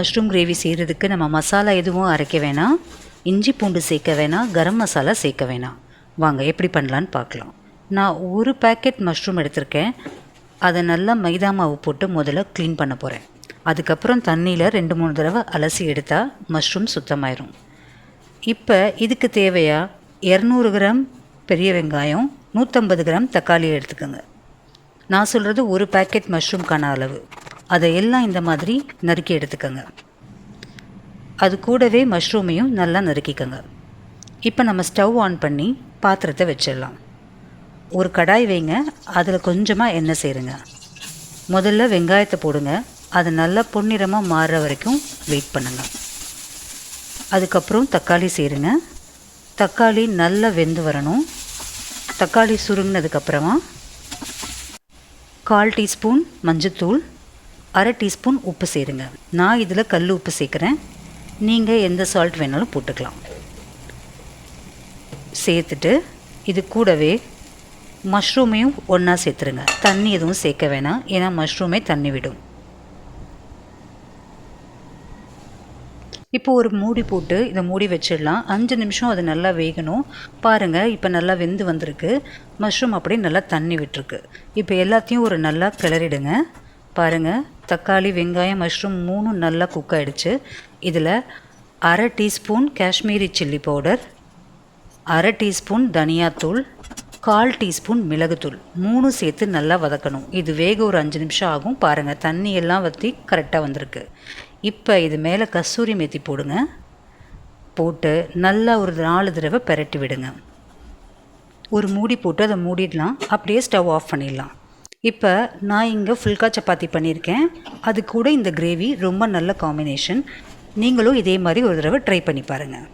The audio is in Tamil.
மஷ்ரூம் கிரேவி செய்கிறதுக்கு நம்ம மசாலா எதுவும் அரைக்க வேணாம், இஞ்சி பூண்டு சேர்க்க வேணாம், கரம் மசாலா சேர்க்க வேணாம். வாங்க எப்படி பண்ணலான்னு பார்க்கலாம். நான் ஒரு பேக்கெட் மஷ்ரூம் எடுத்திருக்கேன். அதை நல்லா மைதா மாவு போட்டு முதல்ல க்ளீன் பண்ண போகிறேன். அதுக்கப்புறம் தண்ணியில் 2-3 தடவை அலசி எடுத்தால் மஷ்ரூம் சுத்தமாயிரும். இப்போ இதுக்கு தேவையாக 200 கிராம் பெரிய வெங்காயம், 150 கிராம் தக்காளி எடுத்துக்கோங்க. நான் சொல்கிறது ஒரு பேக்கெட் மஷ்ரூம்க்கான அளவு. அதை எல்லாம் இந்த மாதிரி நறுக்கி எடுத்துக்கோங்க. அது கூடவே மஷ்ரூமையும் நல்லா நறுக்கிக்கோங்க. இப்போ நம்ம ஸ்டவ் ஆன் பண்ணி பாத்திரத்தை வச்சிடலாம். ஒரு கடாய் வைங்க, அதில் கொஞ்சமாக எண்ணெய் சேருங்க. முதல்ல வெங்காயத்தை போடுங்க. அது நல்லா பொன்னிறமாக மாறுற வரைக்கும் வெயிட் பண்ணுங்கள். அதுக்கப்புறம் தக்காளி சேருங்க. தக்காளி நல்லா வெந்து வரணும். தக்காளி சுருங்கினதுக்கப்புறமா 1/4 டீஸ்பூன் மஞ்சத்தூள், 1/2 டீஸ்பூன் உப்பு சேருங்க. நான் இதில் கல் உப்பு சேர்க்குறேன். நீங்கள் எந்த சால்ட் வேணாலும் போட்டுக்கலாம். சேர்த்துட்டு இது கூடவே மஷ்ரூமையும் ஒன்றா சேர்த்துருங்க. தண்ணி எதுவும் சேர்க்க வேணாம், ஏன்னா மஷ்ரூமே தண்ணி விடும். இப்போ ஒரு மூடி போட்டு இதை மூடி வச்சிடலாம். 5 நிமிஷம் அது நல்லா வேகணும். பாருங்கள், இப்போ நல்லா வெந்து வந்திருக்கு. மஷ்ரூம் அப்படியே நல்லா தண்ணி விட்டுருக்கு. இப்போ எல்லாத்தையும் ஒரு நல்லா கிளறிடுங்க. பாருங்கள், தக்காளி, வெங்காயம், மஷ்ரூம் 3 நல்லா குக் ஆகிடுச்சு. இதில் 1/2 teaspoon Kashmiri chilli powder, 1/2 teaspoon தனியாத்தூள், 1/4 டீஸ்பூன் மிளகுத்தூள் 3 சேர்த்து நல்லா வதக்கணும். இது வேக ஒரு 5 நிமிஷம் ஆகும். பாருங்கள், தண்ணி எல்லாம் வற்றி கரெக்டாக வந்திருக்கு. இப்போ இது மேலே கஸ்தூரி மேத்தி போடுங்க. போட்டு நல்லா ஒரு 4 தடவை பெரட்டி விடுங்க. ஒரு மூடி போட்டு அதை மூடிடலாம். அப்படியே ஸ்டவ் ஆஃப் பண்ணிடலாம். இப்போ நான் இங்கே ஃபுல்கா சப்பாத்தி பண்ணியிருக்கேன். அது கூட இந்த கிரேவி ரொம்ப நல்ல காம்பினேஷன். நீங்களும் இதே மாதிரி ஒரு தடவை ட்ரை பண்ணி பாருங்கள்.